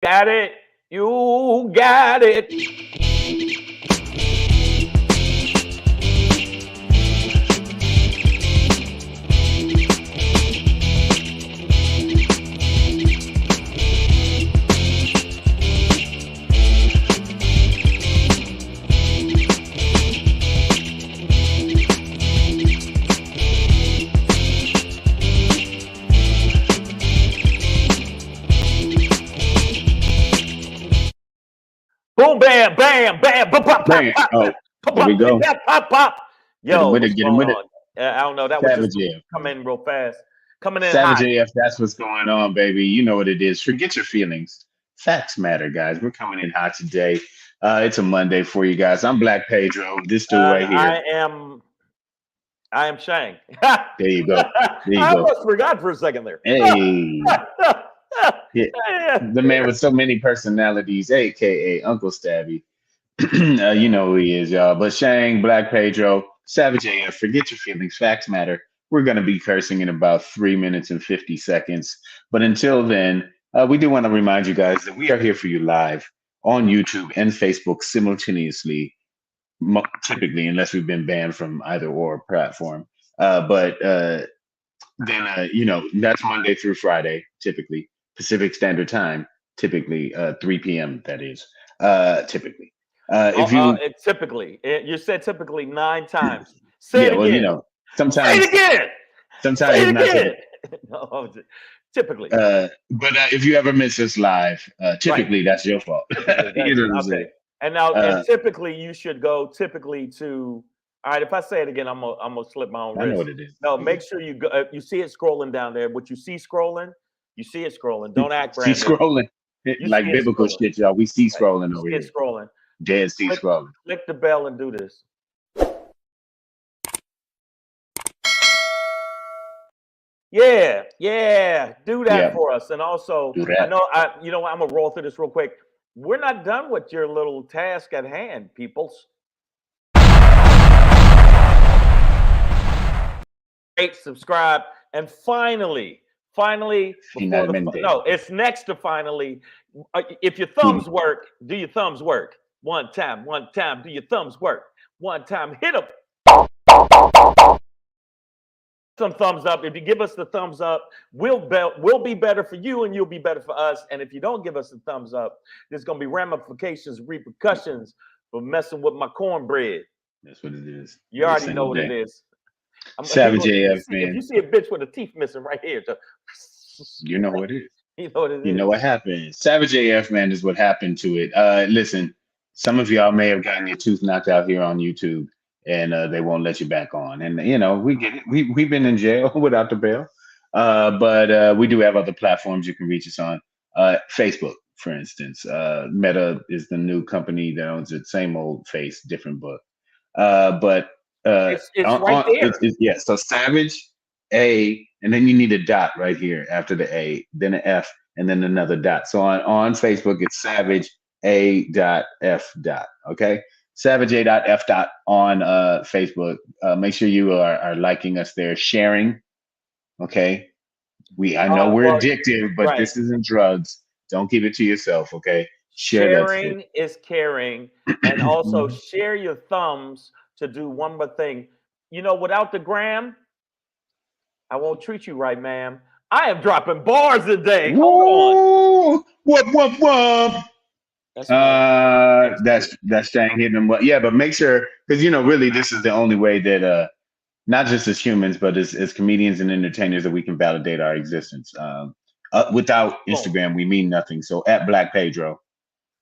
Got it. You got it. Boom, bam, bam, bam, pop, pop, pop, Bam. pop, Oh, pop, there we pop, go. pop, pop, pop. Get him Yo, with it. what's Get him going with it. on? I don't know. That was Savage just AF. come in real fast. Coming in Savage hot. AF. That's what's going on, baby. You know what it is. Forget your feelings. Facts matter, guys. We're coming in hot today. It's a Monday for you guys. I'm Black Pedro. This dude And right here. I am Shang. There you go. There you I go. almost forgot for a second there. Hey. Yeah. The man with so many personalities, aka Uncle Stabby. You know who he is, y'all. But Shang, Black Pedro, Savage AF, forget your feelings. Facts matter. We're going to be cursing in about 3 minutes and 50 seconds. But until then, we do want to remind you guys that we are here for you live on YouTube and Facebook simultaneously, typically, unless we've been banned from either or platform. But then, that's Monday through Friday, typically, Pacific Standard Time, typically 3 p.m., that is, typically. If you You said typically 9 times. Say Yeah, it well, again. Say sometimes it again. sometimes Say it's it not again. typical. No, typically. But if you ever miss us live, Right. typically that's your fault. Typically. You know what I'm Okay. saying? And Uh, typically you should go typically to. All right. If I say it again, I'm gonna slip my own I know wrist. what it is. No, make sure you go. You see it scrolling down there. What you see scrolling, you see it scrolling. Don't act See brand new. scrolling You see like it biblical scrolling. shit, y'all. We see Right. scrolling You over see it here. scrolling. Dead see Click, scrolling. click the bell and do this. Yeah, yeah, do that Yeah, for us. And also, do I that. know you know what, I'm gonna roll through this real quick. We're not done with your little task at hand, peoples. Rate, subscribe, and finally, before Finalmente. no, it's next to finally. If your thumbs work, do your thumbs work? One time, do your thumbs work? One time, hit them. Some thumbs up. If you give us the thumbs up, we'll be better for you, and you'll be better for us. And if you don't give us the thumbs up, there's gonna be ramifications, repercussions for messing with my cornbread. That's what it is. You Every already know single what it day. is. Savage AF, If you man. see a bitch with a teeth missing right here, You know what it is. you know what it You know is. what happened. Savage AF, man, is what happened to it. Listen, some of y'all may have gotten your tooth knocked out here on YouTube, and they won't let you back on. And we get it. We've been in jail without the bail, but we do have other platforms you can reach us on. Facebook, for instance. Meta is the new company that owns it. Same old face, different book. But It's right there. it's yeah. So Savage A, and then you need a dot right here after the A, then an F, and then another dot. So on Facebook, it's Savage A dot F dot. Okay, Savage A dot F dot on Facebook. Make sure you are liking us there, sharing. Okay, I know we're Well, addictive, but right. this isn't drugs. Don't keep it to yourself. Okay, share that shit. Sharing is caring, and also share your thumbs to do one more thing. You know, without the gram, I won't treat you right, ma'am. I am dropping bars today. Hold on. Woo! Whoop! That's my gangster. That's Shang hitting them. Yeah, but make sure because really this is the only way that not just as humans but as comedians and entertainers that we can validate our existence. Without Boom. Instagram, we mean nothing. So at Black Pedro,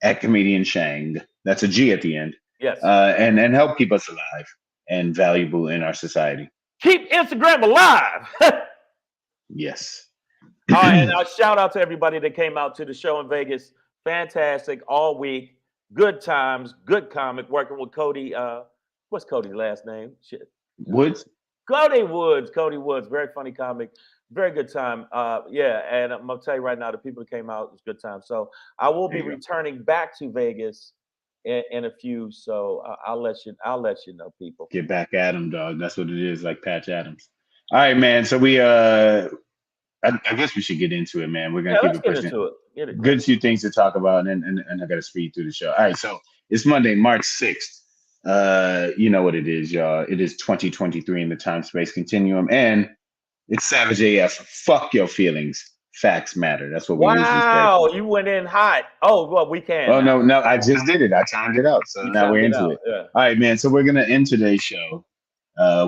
at comedian Shang, that's a G at the end, Yes. and help keep us alive and valuable in our society. Keep Instagram alive. Yes. All right, and I'll shout out to everybody that came out to the show in Vegas. Fantastic all week. Good times, good comic, working with Cody. What's Cody's last name? Shit. Woods. Cody Woods. Cody Woods. Very funny comic. Very good time. Yeah, and I'm gonna tell you right now, the people that came out, it was a good time. So I will be returning back to Vegas in a few. So I'll let you know, people. Get back at him, dog. That's what it is, like Patch Adams. All right, man. So I guess we should get into it, man. We're gonna Yeah, keep let's it get pushing. into it. Get it. Good few things to talk about, and I gotta speed through the show. All right, so it's Monday, March 6th. You know what it is, y'all. It is 2023 in the time space continuum, and it's Savage AF. Fuck your feelings. Facts matter. That's what we usually say. Wow, you went in hot. Oh, well, we can Oh now. no, I just did it. I timed it out, so You now timed we're it into out. it. Yeah. All right, man. So we're gonna end today's show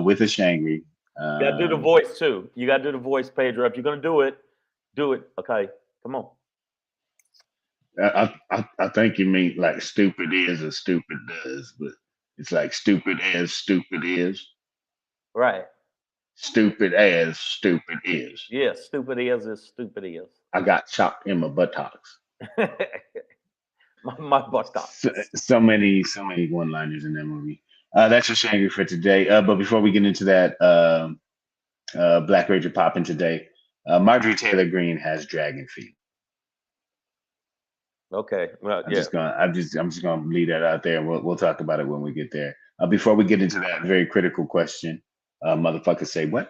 with a Shangry. You gotta do the voice too. You gotta do the voice, Pedro. If you're gonna do it, do it. Okay, come on. I think you mean like stupid is or stupid does, but it's like stupid as stupid is. Right. Stupid as stupid is. Yeah, stupid is stupid is. I got chopped in my buttocks. my buttocks. So many one-liners in that movie. That's your Shangry for today. But before we get into that, Black Ranger popping today. Marjorie Taylor Greene has dragon feet. Okay. Well, I'm just gonna leave that out there. We'll talk about it when we get there. Before we get into that very critical question, motherfuckers say what?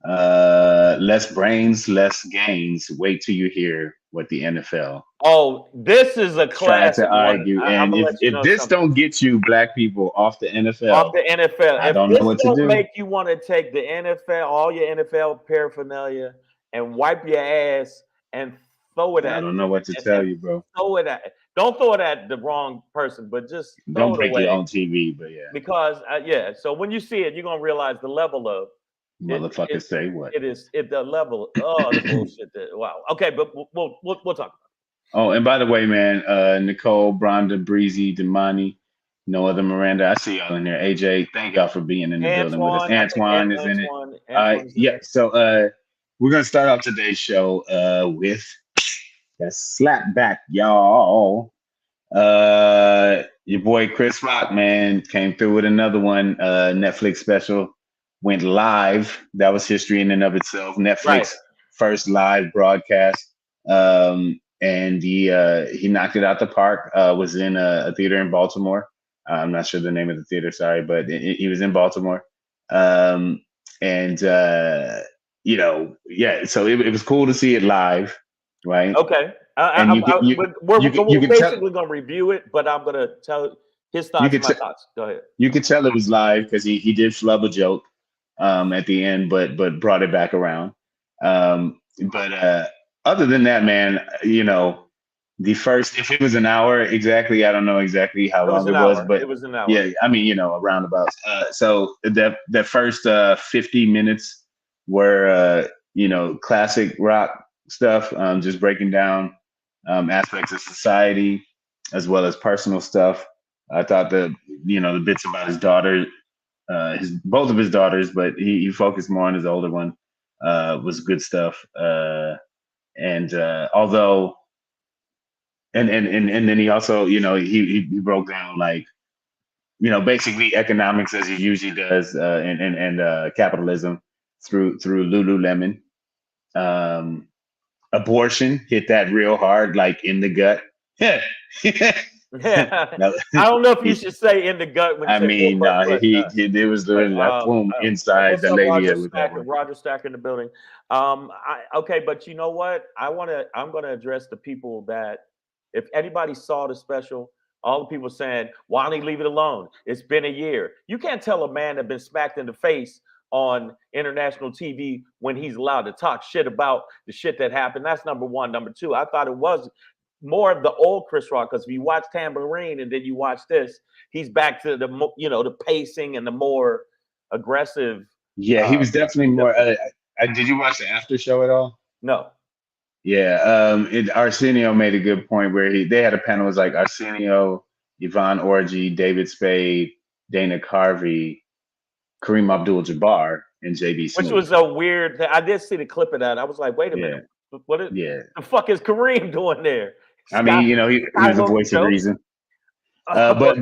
Less brains, less gains. Wait till you hear what the NFL. Oh, this is a Tried classic to argue, one. and if this don't get you black people off the NFL, off the NFL, I don't know what to do. Make you want to take the NFL, all your NFL paraphernalia, and wipe your ass and throw it at. I don't know what to tell you, bro. Throw it at. Don't throw it at the wrong person, but just don't break your own TV. But yeah, because So when you see it, you're gonna realize the level of motherfuckers say what it is. The level. Oh, the bullshit. Wow. Okay, but we'll talk about it. Oh, and by the way, man, Nicole, Bronda, Breezy, Damani, no other Miranda. I see y'all in there. AJ, thank y'all for being in the building with us. Antoine is in it. Yeah. So we're gonna start off today's show with that slap back, y'all. Your boy Chris Rock, man, came through with another one. Netflix special went live. That was history in and of itself. Netflix first live broadcast. And he knocked it out the park. Was in a theater in Baltimore. I'm not sure the name of the theater, sorry, but he was in Baltimore. So it was cool to see it live, right? Okay. We're basically gonna review it, but I'm gonna tell his thoughts. My thoughts. Go ahead. You could tell it was live because he did flub a joke at the end, but brought it back around. Other than that, man, the first, if it was an hour exactly, I don't know exactly how long it was, but it was an hour. Yeah, I mean, a roundabout. So that first 50 minutes were, classic rock stuff, just breaking down aspects of society as well as personal stuff. I thought the bits about his daughter, both of his daughters, but he focused more on his older one, was good stuff. Although, and then he also, he broke down basically economics as he usually does, and capitalism through Lululemon. Abortion hit that real hard, like in the gut. Yeah. I don't know if you should say in the gut. When it was literally like boom inside the lady. Roger Stacker in the building. Okay, but you know what? I'm gonna address the people that, if anybody saw the special, all the people saying, why don't he leave it alone? It's been a year. You can't tell a man that been smacked in the face on international TV when he's allowed to talk shit about the shit that happened. That's number one. Number two, I thought it was more of the old Chris Rock, because if you watch Tambourine and then you watch this, he's back to the pacing and the more aggressive. Yeah, he was definitely more. Did you watch the after show at all? No. Yeah, Arsenio made a good point where they had a panel. It was like Arsenio, Yvonne Orji, David Spade, Dana Carvey, Kareem Abdul-Jabbar, and JB Smoove. Which was a weird thing. I did see the clip of that. I was like, wait a minute. The fuck is Kareem doing there? I mean, he was the voice of reason. But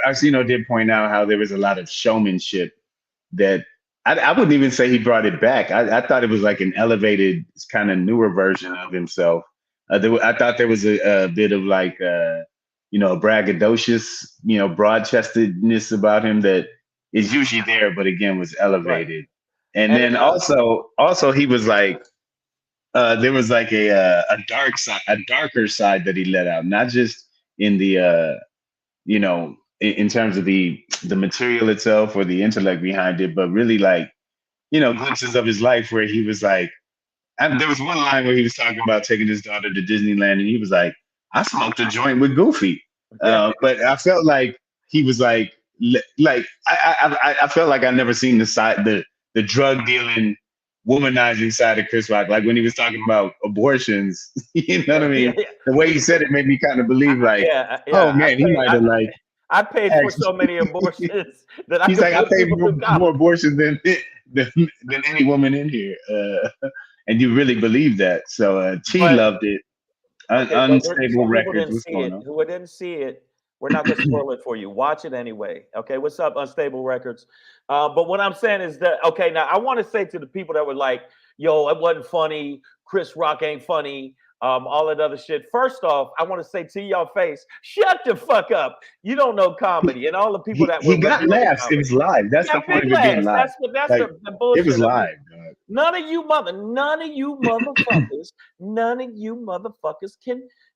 Arsenio did point out how there was a lot of showmanship that I wouldn't even say he brought it back. I thought it was like an elevated, kind of newer version of himself. I thought there was a bit of like, braggadocious, broad-chestedness about him that is usually there, but again was elevated. Right. And then also he was like, there was like a dark side, a darker side that he let out, not just in the you know, in terms of the material itself or the intellect behind it, but really like, glimpses of his life where he was like, there was one line where he was talking about taking his daughter to Disneyland, and he was like, "I smoked a joint with Goofy," but I felt like he was like, I felt like I never seen the drug dealing, womanizing side of Chris Rock. Like when he was talking about abortions, you know what I mean? The way he said it made me kind of believe, like, oh man, he might have like. I paid for so many abortions that I He's could like, I put paid people through more college. abortions than any woman in here, and you really believe that. So T But loved it. okay, but Unstable some people records. didn't What's see going it. on? Who didn't see it, we're not gonna spoil it for you. Watch it anyway. Okay, what's up, Unstable Records? But what I'm saying is that okay, now I want to say to the people that were like, "Yo, it wasn't funny. Chris Rock ain't funny." All that other shit. First off, I want to say to your face, shut the fuck up. You don't know comedy, and all the people that He were got reviewing the laughs. It comedy. was live. You That's the got point big of it being laughs. live. That's Like the it was bullshit of you. live, dog. None of you motherfuckers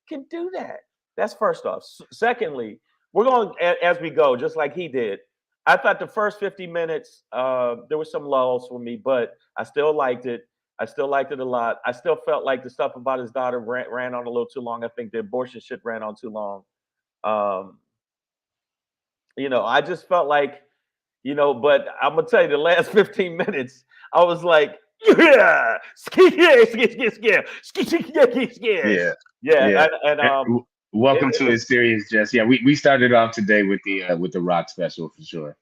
can do that. That's first off. Secondly, we're going as we go, just like he did. I thought the first 50 minutes, there were some lulls for me, but I still liked it. I still liked it a lot. I still felt like the stuff about his daughter ran on a little too long. I think the abortion shit ran on too long. Um, I just felt like, but I'm gonna tell you, the last 15 minutes, I was like, yeah, Yeah, yeah, yeah. and Welcome it to was Mysterious Jess. Yeah, we started off today with the rock special for sure.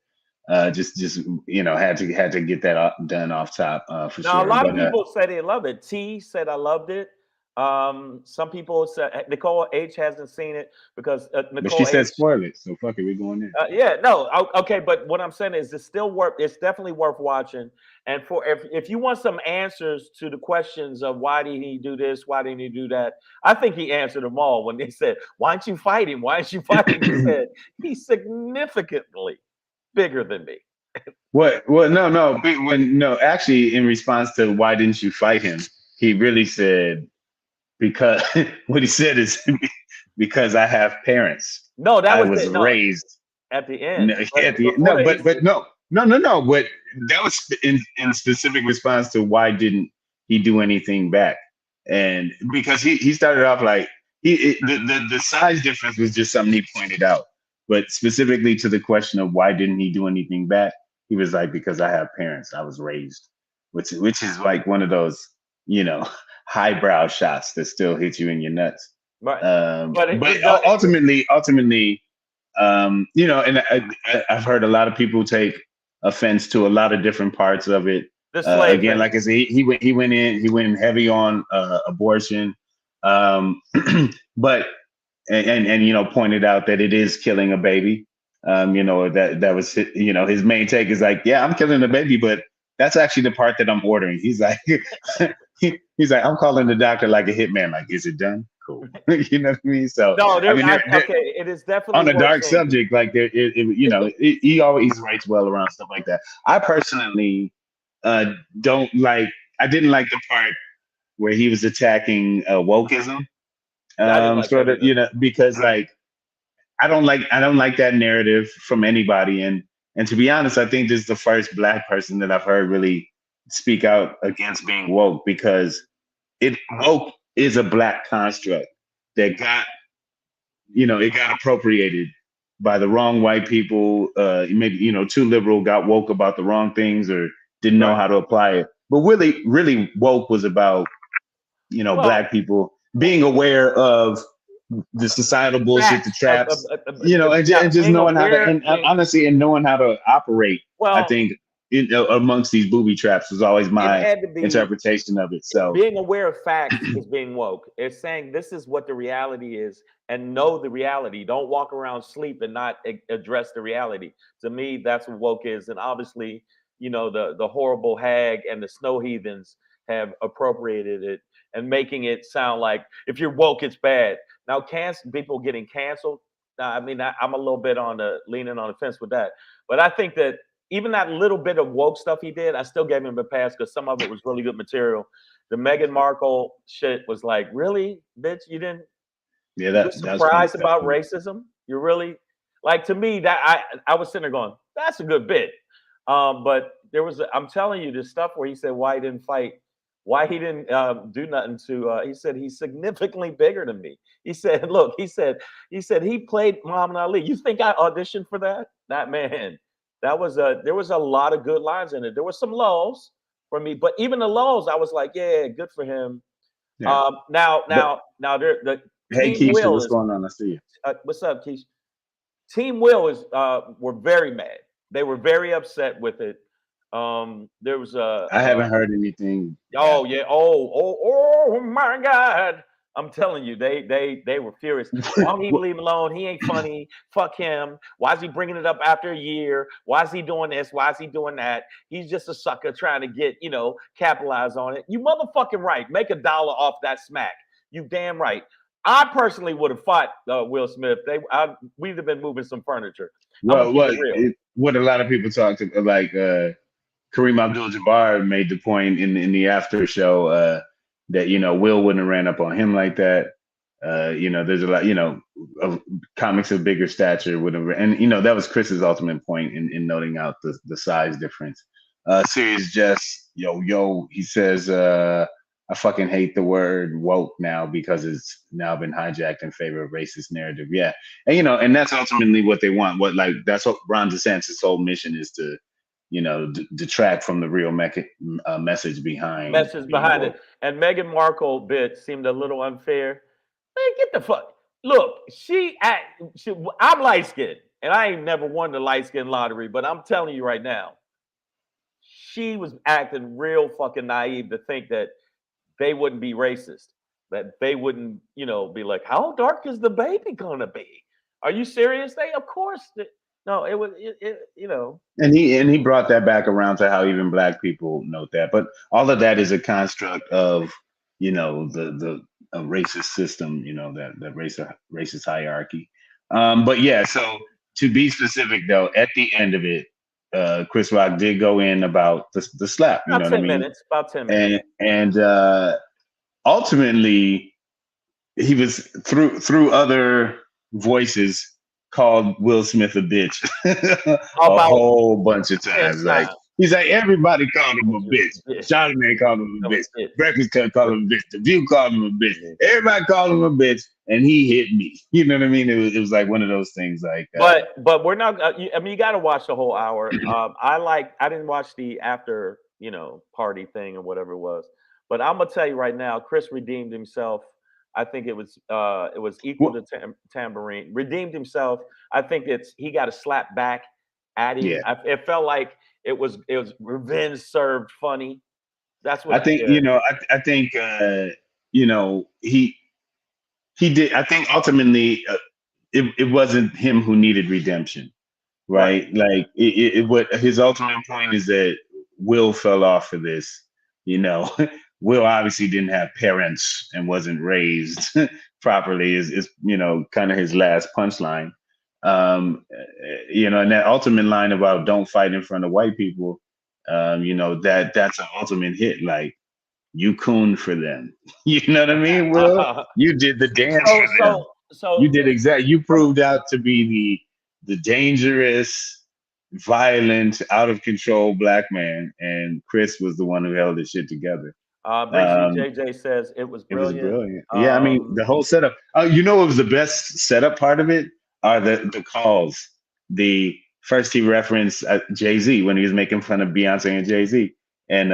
Just had to get that done off top for now a sure. lot of But people said they love it. T said I loved it. Some people said Nicole H hasn't seen it because she Nicole said H. spoil it, so fuck it, we're going in. Yeah, no, okay, but what I'm saying is, it's still worth. It's definitely worth watching. And for if you want some answers to the questions of why did he do this, why didn't he do that, I think he answered them all when they said, "Why don't you fight him? Why don't you fight him?" He said he's significantly bigger than me. What? Well, no. No, actually, in response to why didn't you fight him, he really said because what he said is because I have parents. No, that I was was it. No, raised. at the No, end, at but the before no, that, he but said, no. But that was in specific response to why didn't he do anything back? And because he started off like the size difference was just something he pointed out, but specifically to the question of why didn't he do anything back, he was like, because I have parents, I was raised, which is like one of those you know highbrow shots that still hit you in your nuts. but But no, ultimately, and I've heard a lot of people take offense to a lot of different parts of it. the slave Again, thing. like I said, he went in heavy on abortion, um, but and pointed out that it is killing a baby. That was his main take is like, yeah, I'm killing a baby, but that's actually the part that I'm ordering. He's like, he's like, I'm calling the doctor like a hitman. Like, is it done? Cool. You know what I mean? So No, I mean, okay, it is definitely on a worth dark seeing. subject, like he always writes well around stuff like that. I personally uh, don't like. I didn't like the part where he was attacking wokeism, I didn't like that sort of, either. because like I don't like that narrative from anybody, and to be honest, I think this is the first Black person that I've heard really speak out against being woke because woke is a Black construct that got appropriated by the wrong white people. Maybe too liberal, got woke about the wrong things or didn't know Right. how to apply it. But really, woke was about Well, Black people being aware of the societal bullshit, the facts of, traps, yeah, and just being knowing how to, aware, and honestly, and knowing how to operate. I well, think amongst these booby traps was always it my had to be interpretation of it. So being aware of facts is being woke. It's saying this is what the reality is and know the reality. Don't walk around sleep and not address the reality. To me, that's what woke is. And obviously, the horrible hag and the snow heathens have appropriated it and making it sound like if you're woke, it's bad. Now, people getting canceled. Now, I mean, I'm a little bit on the leaning on the fence with that, but I think that even that little bit of woke stuff he did, I still gave him a pass because some of it was really good material. The Meghan Markle shit was like, really, bitch, you didn't. Yeah, You're that's funny surprised stuff. about racism? You're really like, to me, that I was sitting there going, that's a good bit. But there was I'm telling you, this stuff where he said why he didn't fight, why he didn't do nothing to. He said he's significantly bigger than me. He said, look, he said he played Muhammad Ali. You think I auditioned for that? That man, that was there was a lot of good lines in it. There were some lows for me, but even the lows, I was like, yeah, good for him. Yeah. Now, But, the hey, Team Keisha, Will what's is going on? I see you. what's up, Keisha? Team Will is were very mad. They were very upset with it. There was a I haven't heard anything oh back. yeah, oh my God. I'm telling you, they were furious. Why don't he leave him alone? He ain't funny. Fuck him. Why is he bringing it up after a year? Why is he doing this? Why is he doing that? He's just a sucker trying to get, capitalize on it. You motherfucking right. Make $1 off that smack. You damn right. I personally would have fought Will Smith. We'd have been moving some furniture. I'm gonna Well, keep it real. what a lot of people talked about, like Kareem Abdul-Jabbar made the point in the after show that Will wouldn't have ran up on him like that. There's a lot of comics of bigger stature would have, and that was Chris's ultimate point in noting out the size difference. Serious Jess, he says, I fucking hate the word woke now because it's now been hijacked in favor of racist narrative. Yeah, and that's ultimately what they want. That's what Ron DeSantis' whole mission is to detract from the real message behind being woke. It. And Meghan Markle bit seemed a little unfair. Man, get the fuck. Look, I'm light skinned, and I ain't never won the light skin lottery, but I'm telling you right now, she was acting real fucking naive to think that they wouldn't be racist, that they wouldn't, be like, how dark is the baby gonna be? Are you serious? Of course. No, it was, And he brought that back around to how even black people note that. But all of that is a construct of the racist system, that racist hierarchy. But yeah, so to be specific though, at the end of it, Chris Rock did go in about the slap. You know what I mean? About 10 minutes. And ultimately, he was through other voices called Will Smith a bitch a whole bunch of times. Like he's like, everybody called him a bitch. Charlamagne called him a bitch. Breakfast Club called him a bitch. The View called him a bitch. Everybody called him a bitch, and he hit me. You know what I mean? It was like one of those things. Like, but we're not. I mean, you got to watch the whole hour. I didn't watch the after party thing or whatever it was. But I'm gonna tell you right now, Chris redeemed himself. I think it was equal to Tambourine. Redeemed himself. I think he got a slap back at him. Yeah. It felt like it was revenge served funny. That's what I think. I think he did. I think ultimately it wasn't him who needed redemption, right? Like what his ultimate point is that Will fell off for this. Will obviously didn't have parents and wasn't raised properly is kind of his last punchline. And that ultimate line about don't fight in front of white people, that's an ultimate hit. Like, you cooned for them. You know what I mean, Will? You did the dance for them. You did exactly. You proved out to be the dangerous, violent, out of control black man, and Chris was the one who held his shit together. JJ says it was brilliant. It was brilliant. Yeah, I mean the whole setup. What was the best setup part of it are the calls. The first he referenced Jay-Z when he was making fun of Beyonce and Jay-Z, and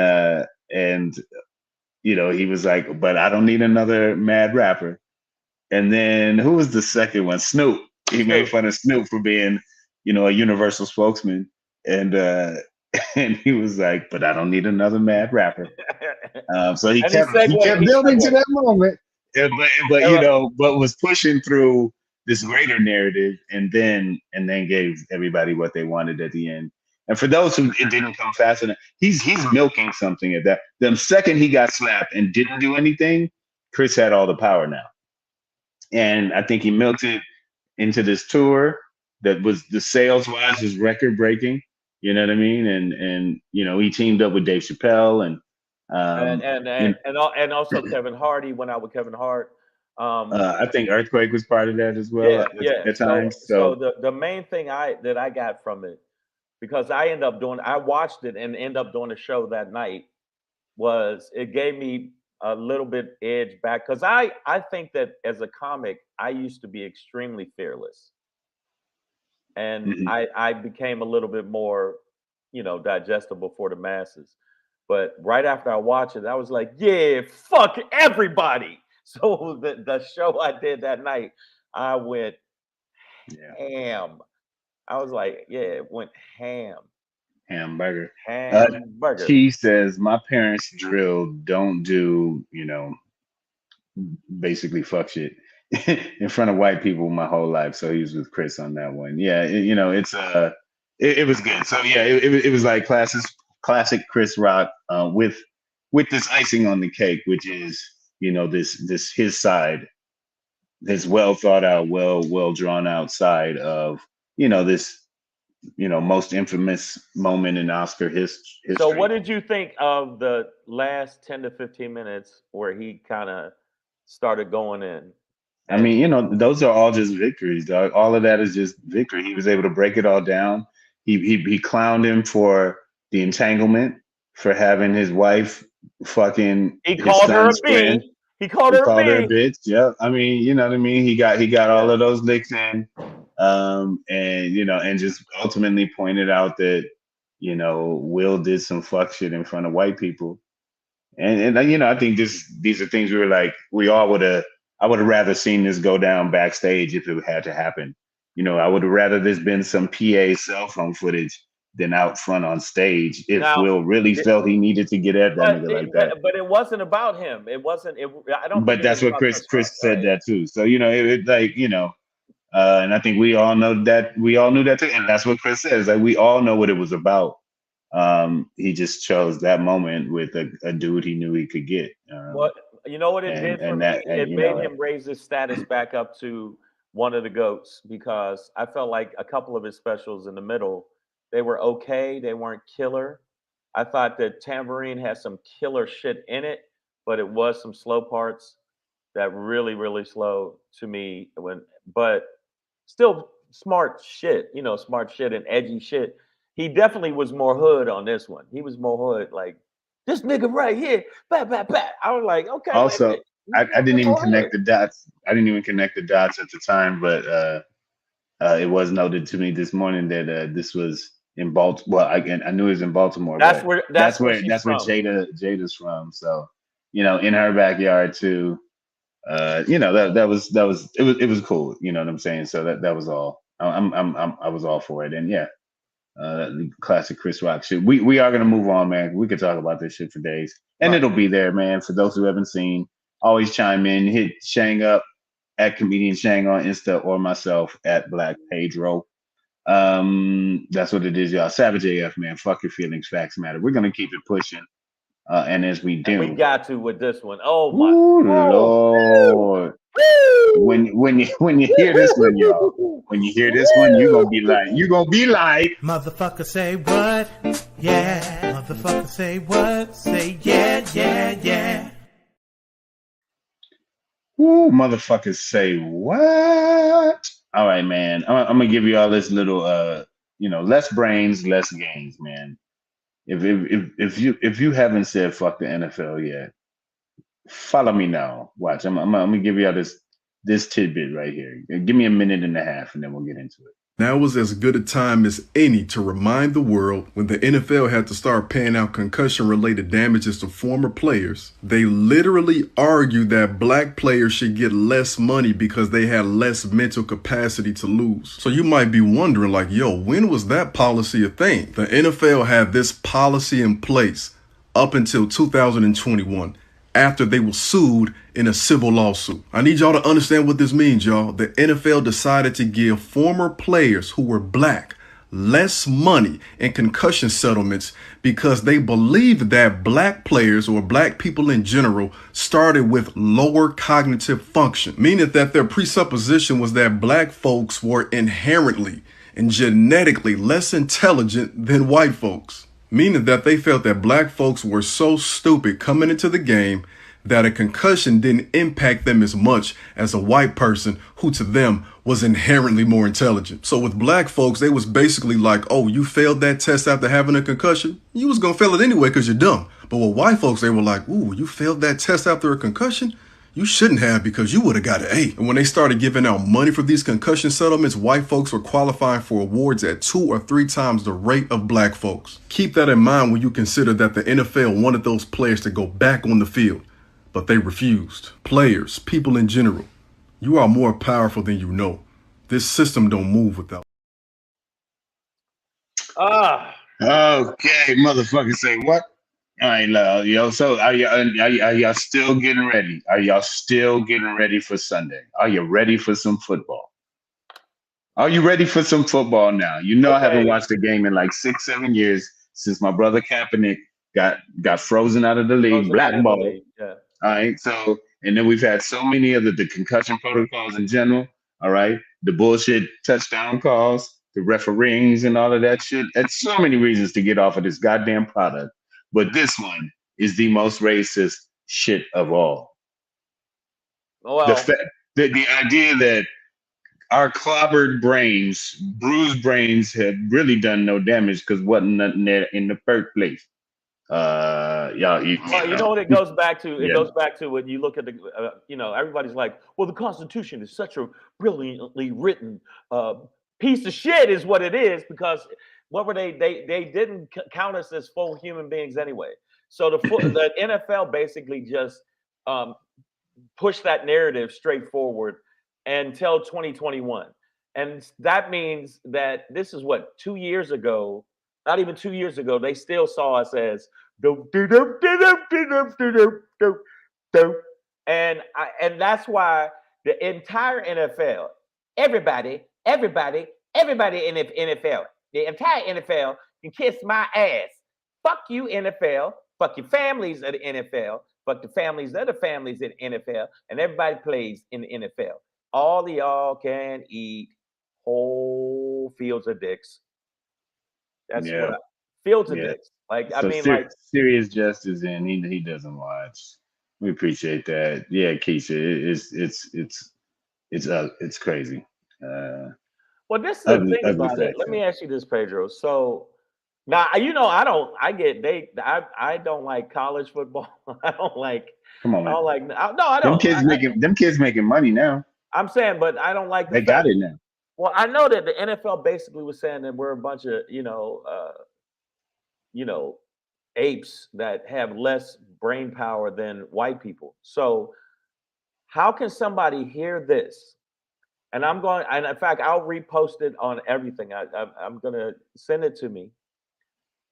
he was like, "But I don't need another mad rapper." And then who was the second one? Snoop. He made fun of Snoop for being, a universal spokesman, and he was like, "But I don't need another mad rapper." So he kept building to that moment, but was pushing through this greater narrative, and then gave everybody what they wanted at the end. And for those who it didn't come fast enough, he's milking something at that. The second he got slapped and didn't do anything, Chris had all the power now. And I think he milked it into this tour that was the sales wise was record breaking. You know what I mean? And you know, he teamed up with Dave Chappelle and and and you and, and, al- and also Kevin Hart. He went out with Kevin Hart. I think Earthquake was part of that as well Yeah, yeah. at So times. so So the main thing I got from it, because I watched it and ended up doing a show that night, was it gave me a little bit edge back, because I think that as a comic I used to be extremely fearless, and mhm. I became a little bit more, digestible for the masses. But right after I watched it, I was like, yeah, fuck everybody. So the show I did that night, I went Yeah, ham. I was like, yeah, it went ham. hamburger. Uh, Hamburger. T says my parents drilled don't do, you know, basically fuck shit in front of white people my whole life. So he was with Chris on that one. Yeah, you know, it was good. So yeah, it was like classic Chris Rock with this icing on the cake, which is, you know, this his side, his well thought out, well drawn out side of, you know, this, you know, most infamous moment in Oscar So what history. did you think of the last 10 to 15 minutes where he kind of started going in? I And mean, you know, those are all just victories, dog. All of that is just victory. He was able to break it all down. He clowned him for the entanglement, for having his wife fucking he his called her a son's friend. B. He called He her a called her a B. bitch. Yep. I mean, you know what I mean? He got all Yeah. of those licks in. And you know, and just ultimately pointed out that, you know, Will did some fuck shit in front of white people. And you know, I think these are things we were like, I would have rather seen this go down backstage if it had to happen. You know, I would have rather this been some PA cell phone footage than out front on stage if Now, Will really it, felt he needed to get at that but nigga like it, that. but it wasn't about him. It wasn't. I don't think But it was that's what about Chris Rock, Chris said right? that too. So, you know, it like, you know, and I think we all knew that too. And that's what Chris says. Like we all know what it was about. He just chose that moment with a dude he knew he could get. What you know what it did for And me? that, It you made know, him raise his status back up to one of the goats, because I felt like a couple of his specials in the middle, they were okay. They weren't killer. I thought that Tambourine had some killer shit in it, but it was some slow parts that really slow to me but still smart shit, smart shit and edgy shit. He definitely was more hood on this one. He was more hood, like this nigga right here, bat bat bat. I was like, okay, wait a also, minute, he's a I little didn't bit even more hood. connect the dots. I didn't even connect the dots at the time, but it was noted to me this morning that this was in Baltimore. Well, I knew it was in Baltimore, That's but where that's where she's that's where from. Jada's from. So, you know, in her backyard too. You know, it was cool. You know what I'm saying? So that was all. I was all for it, and yeah, classic Chris Rock shit. We are gonna move on, man. We could talk about this shit for days, and Right. it'll be there, man. For those who haven't seen, always chime in, hit Shang up at comedian Shang on Insta or myself at Black Pedro. That's what it is, y'all. Savage AF, man. Fuck your feelings, facts matter. We're gonna keep it pushing, and as we And we do, got to with this one. Oh my. ooh Oh. Woo, Lord, when you hear this one, y'all, woo, when you hear this one, woo. you're gonna be like, Motherfucker say what? Yeah. Motherfucker say what? Say yeah, yeah, yeah. ooh, motherfuckers say what? All right, man. I'm gonna give you all this little, you know, less brains, less gains, man. If you haven't said fuck the NFL yet, follow me now. Watch. I'm gonna give you all this tidbit right here. Give me a minute and a half, and then we'll get into it. Now was as good a time as any to remind the world when the NFL had to start paying out concussion-related damages to former players. They literally argued that black players should get less money because they had less mental capacity to lose. So you might be wondering like, yo, when was that policy a thing? The NFL had this policy in place up until 2021. After they were sued in a civil lawsuit. I need y'all to understand what this means, y'all. The NFL decided to give former players who were black less money in concussion settlements because they believed that black players or black people in general started with lower cognitive function, meaning that their presupposition was that black folks were inherently and genetically less intelligent than white folks, meaning that they felt that black folks were so stupid coming into the game that a concussion didn't impact them as much as a white person who to them was inherently more intelligent. So with black folks, they was basically like, oh, you failed that test after having a concussion? You was gonna fail it anyway because you're dumb. But with white folks, they were like, ooh, you failed that test after a concussion? You shouldn't have because you would have got an A. And when they started giving out money for these concussion settlements, white folks were qualifying for awards at 2 or 3 times the rate of black folks. Keep that in mind when you consider that the NFL wanted those players to go back on the field, but they refused. Players, people in general, you are more powerful than you know. This system don't move without. Okay, motherfucker, say what? All right, yo. So are y'all still getting ready? Are y'all still getting ready for Sunday? Are you ready for some football? Are you ready for some football now? You know, I haven't watched a game in like 6-7 years since my brother Kaepernick got frozen out of the league, blackballed. Yeah. All right. So, and then we've had so many of the concussion protocols in general. All right. The bullshit touchdown calls, the refereeings and all of that shit. That's so many reasons to get off of this goddamn product. But this one is the most racist shit of all. Well, the idea that our clobbered brains, bruised brains, have really done no damage because wasn't nothing there in the first place. Y'all, you know what it goes back to? It goes back to when you look at the, everybody's like, well, the Constitution is such a brilliantly written piece of shit, is what it is, because what were they didn't count us as full human beings anyway. So the NFL basically just pushed that narrative straight forward until 2021. And that means that this is what, 2 years ago, not even 2 years ago, they still saw us as and that's why the entire NFL, everybody in the NFL, the entire NFL can kiss my ass. Fuck you, NFL. Fuck your families at the NFL. Fuck the families of the families in the NFL. And everybody plays in the NFL. All of y'all can eat whole fields of dicks. That's what fields of dicks. Like, I mean, like serious justice, and he doesn't watch. We appreciate that. Yeah, Keisha, it's crazy. Well, this is the thing about it. Let me ask you this, Pedro. So now, I don't like college football. I don't like. Come on, man. I don't. Them kids making money now. I'm saying, but I don't like. They got it now. Well, I know that the NFL basically was saying that we're a bunch of apes that have less brain power than white people. So how can somebody hear this? And in fact, I'll repost it on everything. I'm going to send it to me.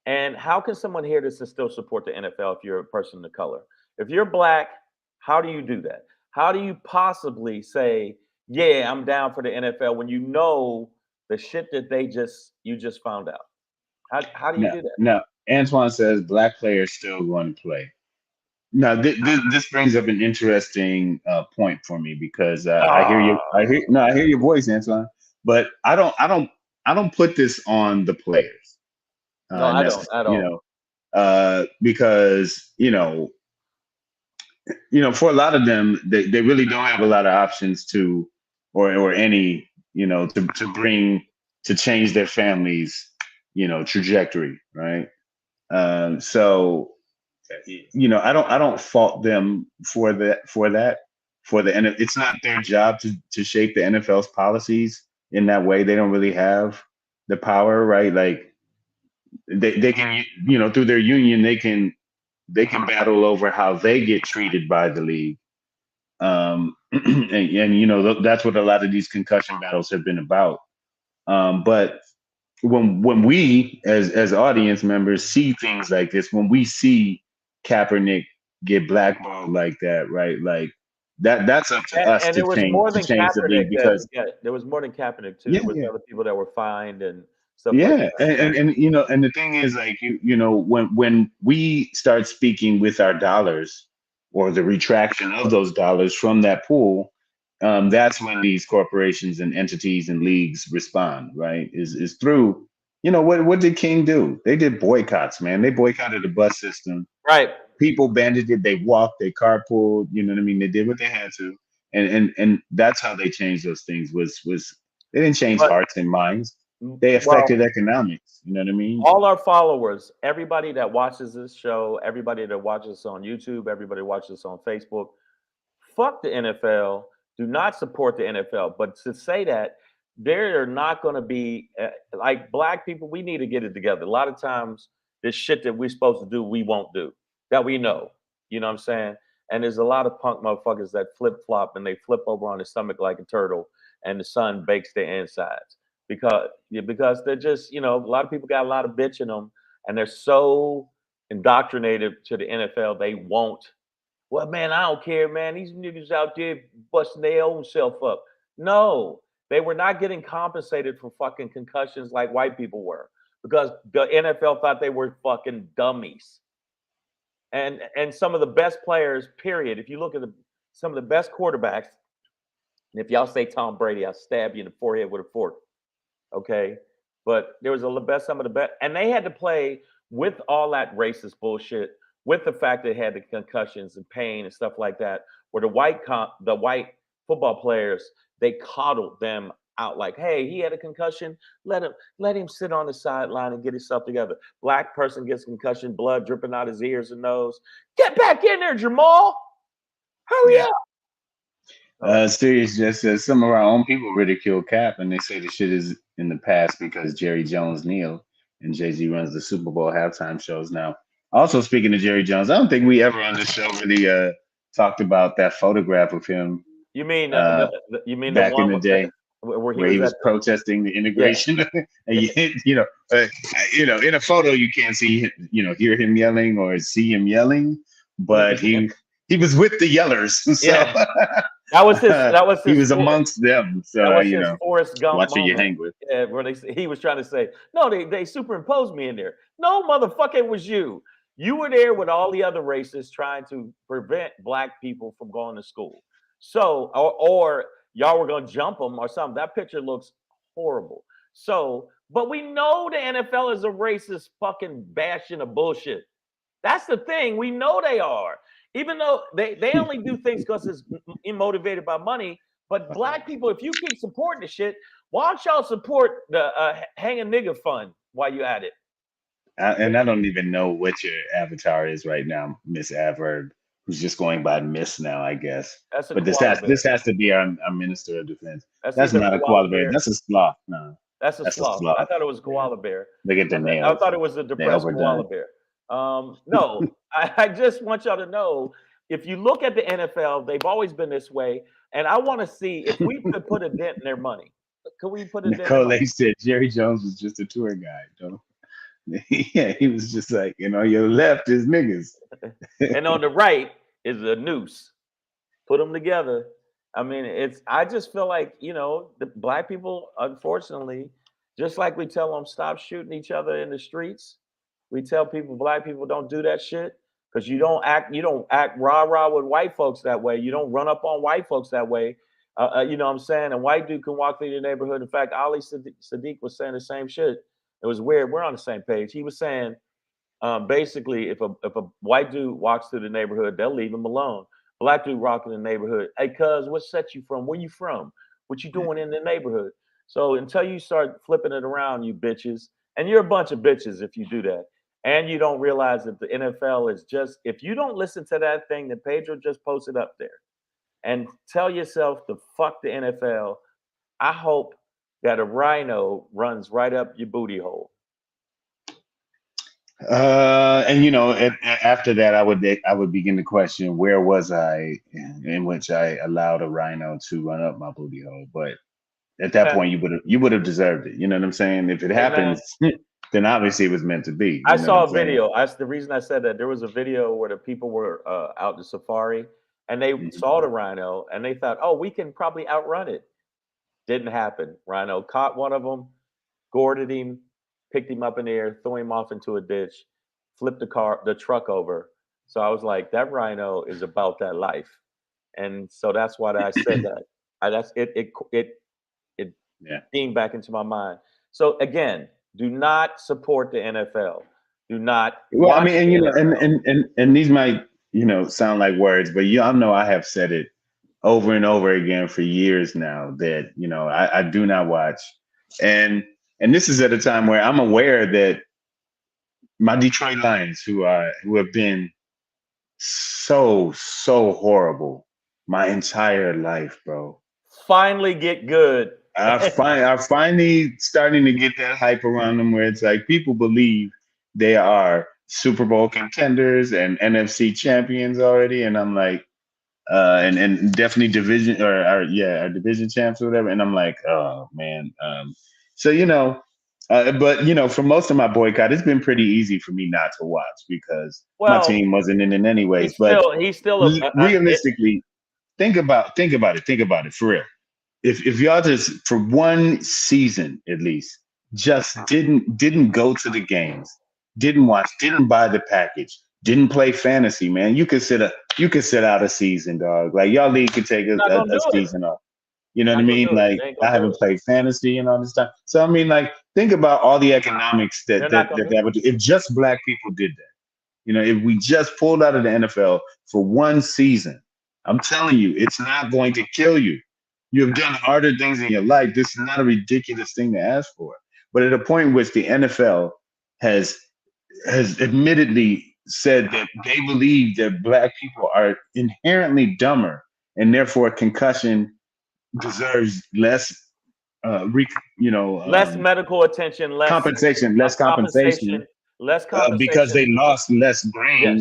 And how can someone hear this and still support the NFL if you're a person of color? If you're black, how do you do that? How do you possibly say, yeah, I'm down for the NFL when you know the shit that you just found out? How do you do that? No, Antoine says black players still going to play. Now, this brings up an interesting point for me, because I hear your voice, Antoine, but I don't put this on the players. No, I don't at all. Because for a lot of them, they really don't have a lot of options to, or any, to change their families, trajectory, right? So, I don't fault them for that. It's not their job to shape the NFL's policies in that way. They don't really have the power, right? Like they can, through their union, they can battle over how they get treated by the league. And that's what a lot of these concussion battles have been about. But when we as audience members see things like this, when we see Kaepernick get blackballed like that, right? Like that's up to us to change the league, because there was more than Kaepernick too. There was other people that were fined and stuff. Yeah, like that. And the thing is, like, when we start speaking with our dollars, or the retraction of those dollars from that pool, that's when these corporations and entities and leagues respond, right? Is through, what did King do? They did boycotts, man. They boycotted the bus system. Right. People banded it, they walked, they carpooled, you know what I mean? They did what they had to. And that's how they changed those things was they didn't change But hearts and minds. They affected economics, you know what I mean? all our followers, everybody that watches this show, everybody that watches us on YouTube, everybody watches us on Facebook, fuck the NFL. Do not support the NFL. But to say that, there are not going to be like black people. We need to get it together. A lot of times, this shit that we're supposed to do, we won't do. That we know. You know what I'm saying? And there's a lot of punk motherfuckers that flip flop and they flip over on their stomach like a turtle, and the sun bakes their insides because they're just a lot of people got a lot of bitch in them, and they're so indoctrinated to the NFL they won't. Well, man, I don't care, man. These niggas out there busting their own self up. No, they were not getting compensated for fucking concussions like white people were because the NFL thought they were fucking dummies. And some of the best players, period. If you look at some of the best quarterbacks, and if y'all say Tom Brady, I'll stab you in the forehead with a fork. Okay, but there was some of the best, and they had to play with all that racist bullshit, with the fact they had the concussions and pain and stuff like that. Where the white football players, they coddled them out like, hey, he had a concussion, let him sit on the sideline and get himself together. Black person gets concussion, blood dripping out his ears and nose. Get back in there, Jamal. Hurry up. Serious just says some of our own people ridicule Cap and they say the shit is in the past because Jerry Jones kneel and Jay-Z runs the Super Bowl halftime shows now. Also, speaking of Jerry Jones, I don't think we ever on this show really talked about that photograph of him. You mean you mean back in the day where he was protesting the integration? Yeah. And in a photo you can't see hear him yelling or see him yelling, but he was with the yellers. So yeah. That was his. He was amongst them. So that was his Forrest Gump watch who moment. you hang with. Yeah, where he was trying to say, no, they superimposed me in there. No, motherfucker, it was you. You were there with all the other races trying to prevent black people from going to school. So, or y'all were gonna jump them or something. That picture looks horrible. So, but we know the NFL is a racist fucking bastion of bullshit. That's the thing. We know they are. Even though they only do things because it's motivated by money. But black people, if you keep supporting the shit, why don't y'all support the hang a nigga fund while you at it? And I don't even know what your avatar is right now, Miss Adverb, who's just going by Miss now, I guess. But this has to be our Minister of Defense. That's not a koala bear. That's a sloth. No. That's a sloth. I thought it was a koala bear. Look at the nails. I thought it was a depressed koala bear. No, I just want y'all to know, if you look at the NFL, they've always been this way. And I want to see if we could put a dent in their money. Could we put a dent in their money? Said Jerry Jones was just a tour guide, though. Yeah, he was just like, your left is niggas. And on the right is a noose. Put them together. I mean, I just feel like, the black people, unfortunately, just like we tell them stop shooting each other in the streets, we tell black people don't do that shit because you don't act rah-rah with white folks that way. You don't run up on white folks that way. You know what I'm saying? And white dude can walk through your neighborhood. In fact, Ali Sadiq was saying the same shit. It was weird. We're on the same page. He was saying, basically, if a white dude walks through the neighborhood, they'll leave him alone. Black dude walking in the neighborhood, hey, cuz, what set you from? Where you from? What you doing in the neighborhood? So until you start flipping it around, you bitches, and you're a bunch of bitches if you do that. And you don't realize that the NFL is just, if you don't listen to that thing that Pedro just posted up there and tell yourself to fuck the NFL, I hope that a rhino runs right up your booty hole. After that, I would begin to question, where was I in which I allowed a rhino to run up my booty hole? But at that point, you would have deserved it. You know what I'm saying? If it happens, then obviously it was meant to be. I saw a video. The reason I said that, there was a video where the people were out to safari and they saw the rhino and they thought, oh, we can probably outrun it. Didn't happen. Rhino caught one of them, gored him, picked him up in the air, threw him off into a ditch, flipped the truck over. So I was like, that rhino is about that life. And so that's why I said that. That's it Yeah. being back into my mind. So again, do not support the NFL. Do not Well, I watch mean, and the you know, NFL. and these might, you know, sound like words, but y'all know I have said it over and over again for years now that, you know, I do not watch. And this is at a time where I'm aware that my Detroit Lions, who have been so horrible my entire life, bro. Finally get good. I finally starting to get that hype around them where it's like people believe they are Super Bowl contenders and NFC champions already, and I'm like, and definitely division or yeah, our division champs or whatever, and I'm like, oh man. So you know, but you know, for most of my boycott, it's been pretty easy for me not to watch because my Well, team wasn't in it anyways. But he's still realistically, think about it for real. If y'all just for one season at least just didn't go to the games, didn't watch, didn't buy the package, didn't play fantasy, man, you could sit out a season, dog. Like y'all league could take not gonna a do it. season off. You know what I Not gonna mean? do it. Like They ain't I gonna do haven't it. played fantasy and all this stuff. So I mean, like think about all the economics They're not gonna do that it. would do. If just black people did that. You know, if we just pulled out of the NFL for one season, I'm telling you, it's not going to kill you. You have done harder things in your life. This is not a ridiculous thing to ask for. But at a point in which the NFL has admittedly said that they believe that black people are inherently dumber and therefore concussion deserves less you know Less medical attention, less less compensation compensation, less because compensation. they lost less brain.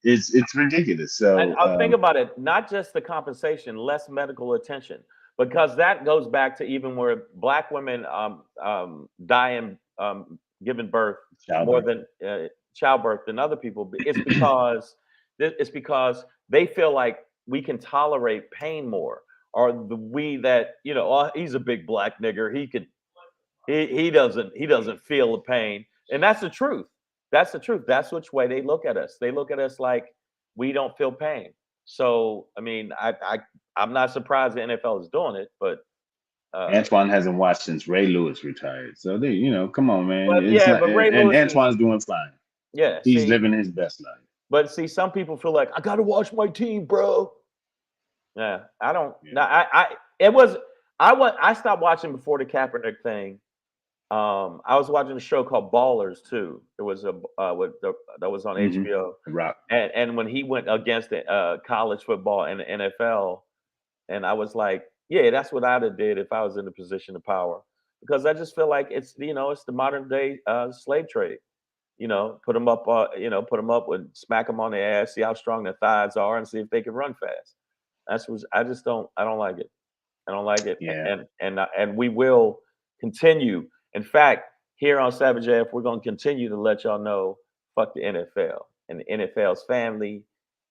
Yes. It's ridiculous. And So I'll think about it, not just the compensation, less medical attention, because that goes back to even where black women die in giving birth more childbirth. than childbirth than other people. It's because they feel like we can tolerate pain more, or we that oh, he's a big black nigger, he doesn't feel the pain, and that's the truth. That's the truth. That's which way they look at us. They look at us like we don't feel pain. So I mean, I'm not surprised the NFL is doing it, Antoine hasn't watched since Ray Lewis retired. So they, you know, come on, man. but It's yeah, not, but Ray and Lewis is Antoine's doing fine. yeah. He's See, living his best life. but see, some people feel like I got to watch my team, bro. Yeah, I don't. Yeah. No, I stopped watching before the Kaepernick thing. I was watching a show called Ballers too. It was that was on Mhm. HBO. The Rock. And when he went against the, college football and the NFL, and I was like, yeah, that's what I'd have did if I was in a position of power, because I just feel like it's it's the modern day slave trade. Put them up, put them up and smack them on the ass, see how strong their thighs are, and see if they can run fast. That's what I just don't. I don't like it. I don't like it, Yeah. and we will continue. In fact, here on Savage AF, we're going to continue to let y'all know, fuck the NFL and the NFL's family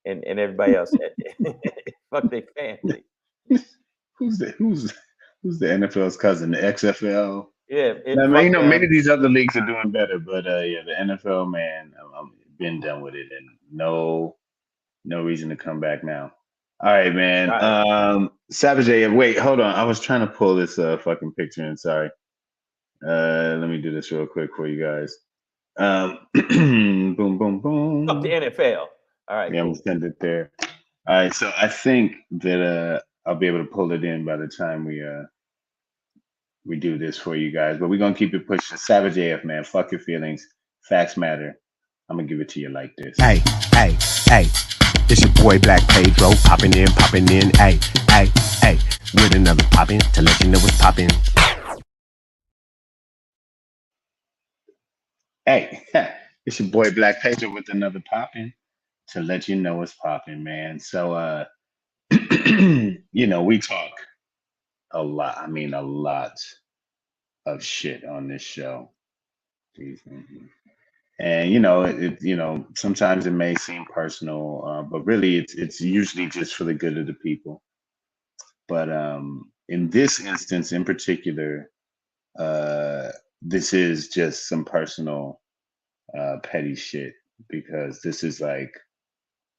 and everybody else. Fuck their family. Who's the NFL's cousin? The XFL. Yeah, I mean, fuck you know, maybe them. these other leagues are doing better, but yeah, the NFL, man, I'm been done with it, and no reason to come back now. All right, man. All right. Savage AF. Wait, hold on. I was trying to pull this fucking picture in. Sorry. Let me do this real quick for you guys. Boom, boom, boom. Fuck the NFL. All right, Yeah, I'm cool. gonna send it there. All right, so I think that I'll be able to pull it in by the time we do this for you guys. But we're gonna keep it pushing. Savage AF, man. Fuck your feelings. Facts matter. I'm gonna give it to you like this. Hey, hey, hey. It's your boy Black Pedro, popping in, hey, hey, hey, with another poppin' to let you know what's poppin'. Hey, it's your boy Black Pedro with another poppin' to let you know what's poppin', man. So you know, we talk a lot. I mean, a lot of shit on this show. And you know, sometimes it may seem personal, but really, it's usually just for the good of the people. But in this instance, in particular, this is just some personal, petty shit because this is like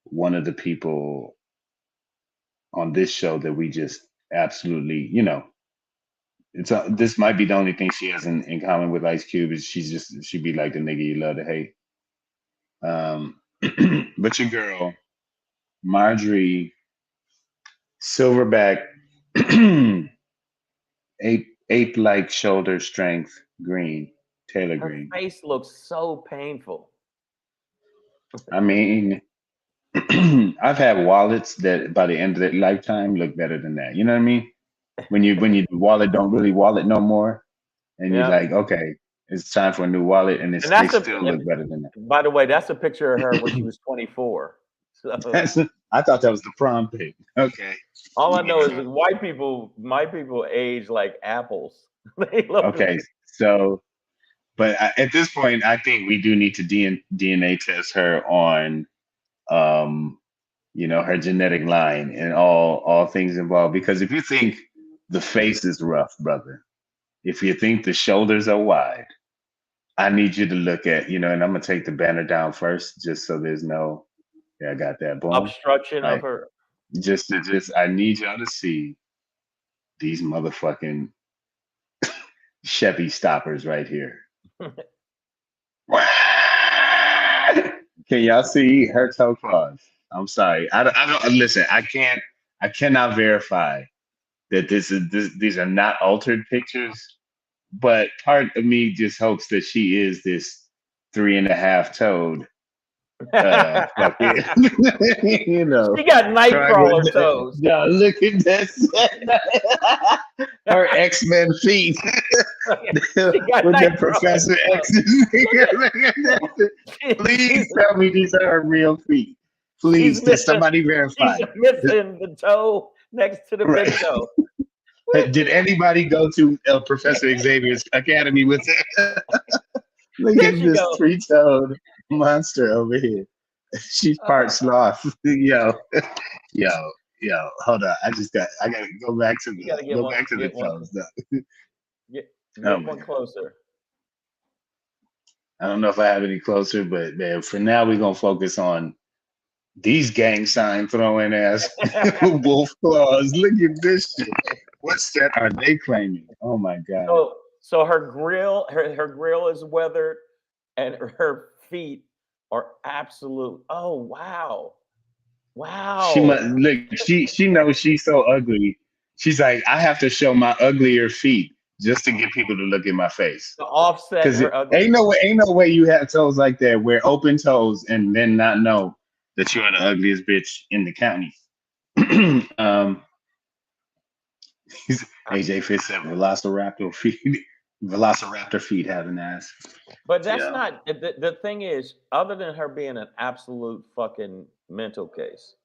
one of the people on this show that we just absolutely, this might be the only thing she has in common with Ice Cube is she'd be like the nigga you love to hate. But your girl, Marjorie Silverback, ape-like shoulder strength green, Taylor Her Green. face looks so painful. I mean, I've had wallets that by the end of their lifetime look better than that. You know what I mean? When you wallet don't really wallet no more, and you're Yeah. like, okay, it's time for a new wallet, and And they still look better than that. by the way, that's a picture of her when she was 24. So I thought that was the prom pic. Okay. all I know is that white people age like apples. They look Okay. So, but at this point, I think we do need to DNA test her on, her genetic line and all things involved. Because if you think the face is rough, brother, if you think the shoulders are wide, I need you to look at, and I'm gonna take the banner down first, just so there's no. Yeah, I got that. Boom. obstruction Right. of her. I need y'all to see these motherfucking Chevy stoppers right here. Can y'all see her toe claws? I'm sorry. I don't listen. I cannot verify that these are not altered pictures, but part of me just hopes that she is this 3.5 toed fucking, She got nightcrawler toes. No, look at this. Her X-Men feet. With the Professor X's. Please tell me these are her real feet. Please, can somebody verify? She's missing the toe next to the big toe. Did anybody go to Professor Xavier's Academy with her? Look at this 3-toed monster over here. She's part sloth. Yo, hold on. I gotta go back to the toes. Get one closer. I don't know if I have any closer, but man, for now we're gonna focus on these gang sign throwing ass wolf claws. Look at this shit. What set are they claiming? Oh my god. So her grill is weathered, and her feet are absolute. Oh wow. She must look. She knows she's so ugly. She's like, I have to show my uglier feet just to get people to look at my face. To offset her ugly. Ain't no way you have toes like that, wear open toes, and then not know that you are the ugliest bitch in the county. AJ Fitz said Velociraptor feet have an ass. But that's not the thing is, other than her being an absolute fucking mental case,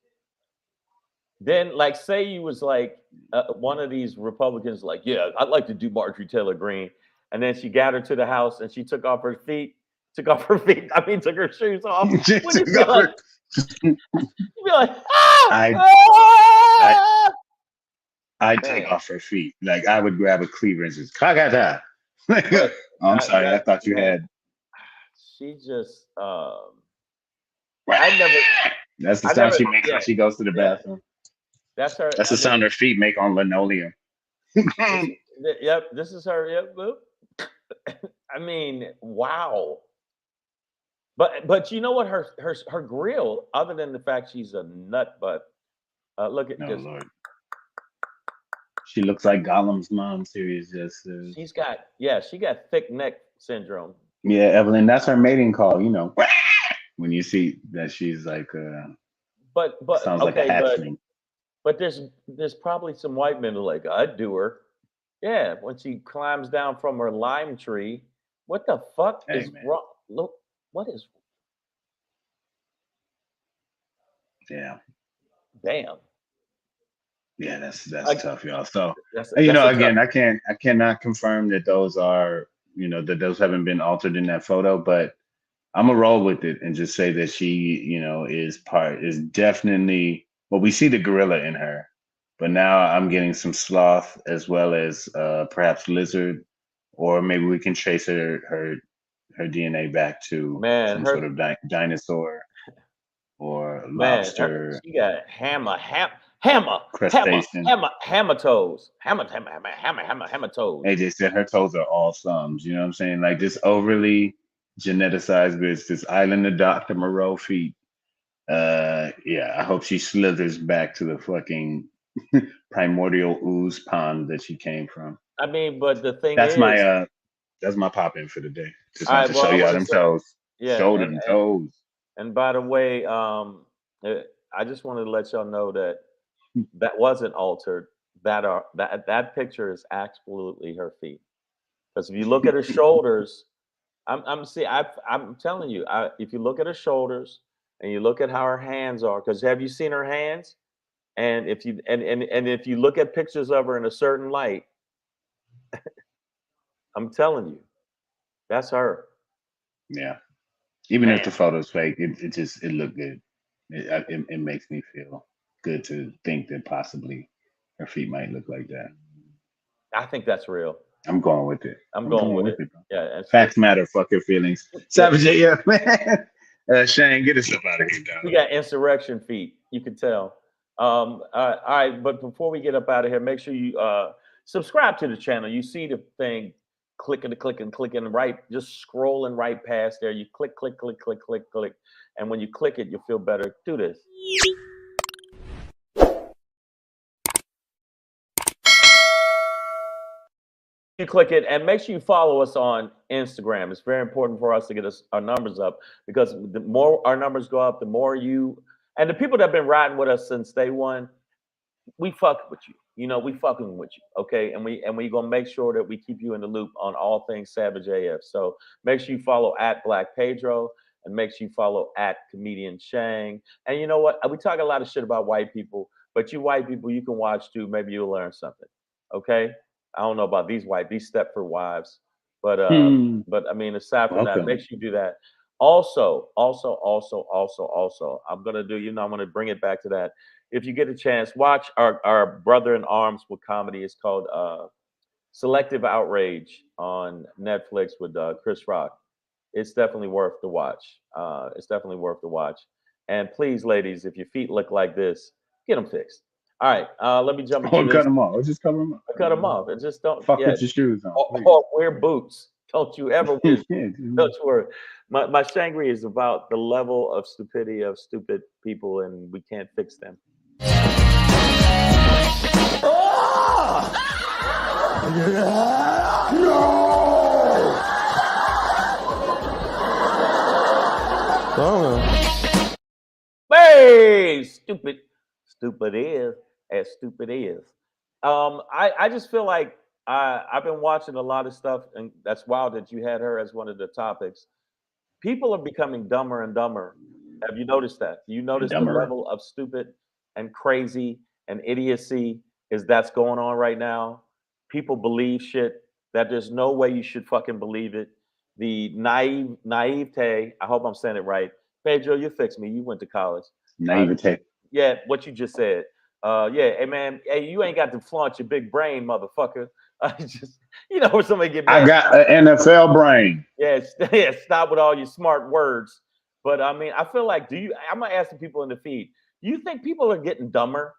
then like say you was like one of these Republicans, like, yeah, I'd like to do Marjorie Taylor Greene, and then she got her to the house and she took her shoes off. You'd be like, I'd take off her feet. Like I would grab a cleaver and just cock at that. I'm sorry, I thought you had. She just That's the sound she makes when she goes to the bathroom. That's her. That's the sound her feet make on linoleum. Yep, this is her. Yep, boop. I mean, wow. But you know what? Her grill, other than the fact she's a nut butt, look at this. Lord. She looks like Gollum's mom. Seriously, she got thick neck syndrome. Yeah, Evelyn, that's her mating call. When you see that she's like, but sounds okay, like a hatchling. But there's probably some white men who are like, I'd do her. Yeah, when she climbs down from her lime tree. What the fuck is wrong? Look, what is? Yeah. Damn. Yeah, that's tough, y'all. So again, I cannot confirm that those are, that those haven't been altered in that photo, but I'm gonna roll with it and just say that she, is definitely. Well, we see the gorilla in her, but now I'm getting some sloth as well as perhaps lizard, or maybe we can trace her DNA back to some sort of dinosaur or lobster. She got crustacean. hammer toes. Hammer toes. AJ said her toes are all thumbs. You know what I'm saying? Like this overly geneticized bitch, this island of Dr. Moreau feet. Yeah, I hope she slithers back to the fucking primordial ooze pond that she came from. I mean, but the thing That's is, my pop in for the day. Just all want right, to well, show I y'all want to them say, toes. yeah, Show them toes. and by the way, I just wanted to let y'all know that that wasn't altered. That picture is absolutely her feet. Because if you look at her shoulders, I'm telling you, if you look at her shoulders and you look at how her hands are, because have you seen her hands? And if you and if you look at pictures of her in a certain light, I'm telling you, that's her. Yeah. Even Man. if the photo's fake, it looked good. It makes me feel good to think that possibly her feet might look like that. I think that's real. I'm going with it. I'm going with it. Bro. Yeah. And Facts matter. Fuck your feelings. Savage AF, man. Shane, get us up out of here, dog. We got insurrection feet. You can tell. All right, but before we get up out of here, make sure you subscribe to the channel. You see the thing clicking, right, just scrolling right past there. You click, and when you click it, you'll feel better. Do this. You click it and make sure you follow us on Instagram. It's very important for us to get our numbers up, because the more our numbers go up, the more you and the people that have been riding with us since day one, we fuck with you. You know, we fucking with you, okay? And we gonna make sure that we keep you in the loop on all things Savage AF. So make sure you follow at Black Pedro, and make sure you follow at Comedian Shang. And you know what? We talk a lot of shit about white people, but you white people, you can watch too. Maybe you'll learn something, okay? I don't know about these Stepford wives, but I mean, aside from that, make sure you do that. Also, I'm gonna do. I'm gonna bring it back to that. If you get a chance, watch our brother in arms with comedy. It's called Selective Outrage on Netflix with Chris Rock. It's definitely worth the watch. And please, ladies, if your feet look like this, get them fixed. All right, let me jump into this. Cut them off. Or just cover them up. Cut them off. And just don't fuck with your shoes on. Or wear boots. Don't you ever wear don't you worry. My Shangri is about the level of stupidity of stupid people, and we can't fix them. Hey, stupid is as stupid is. I just feel like I've been watching a lot of stuff, and that's wild that you had her as one of the topics. People are becoming dumber and dumber. Have you noticed that? Do you notice the level of stupid and crazy and idiocy that's going on right now? People believe shit that there's no way you should fucking believe it. The naivete, I hope I'm saying it right. Pedro, you fix me. You went to college. Naivete. Yeah, what you just said. Yeah, hey man, hey, you ain't got to flaunt your big brain, motherfucker. Just, when somebody get mad. I got an NFL brain. Yeah, stop with all your smart words. But I mean, I feel like, I'm gonna ask the people in the feed, do you think people are getting dumber?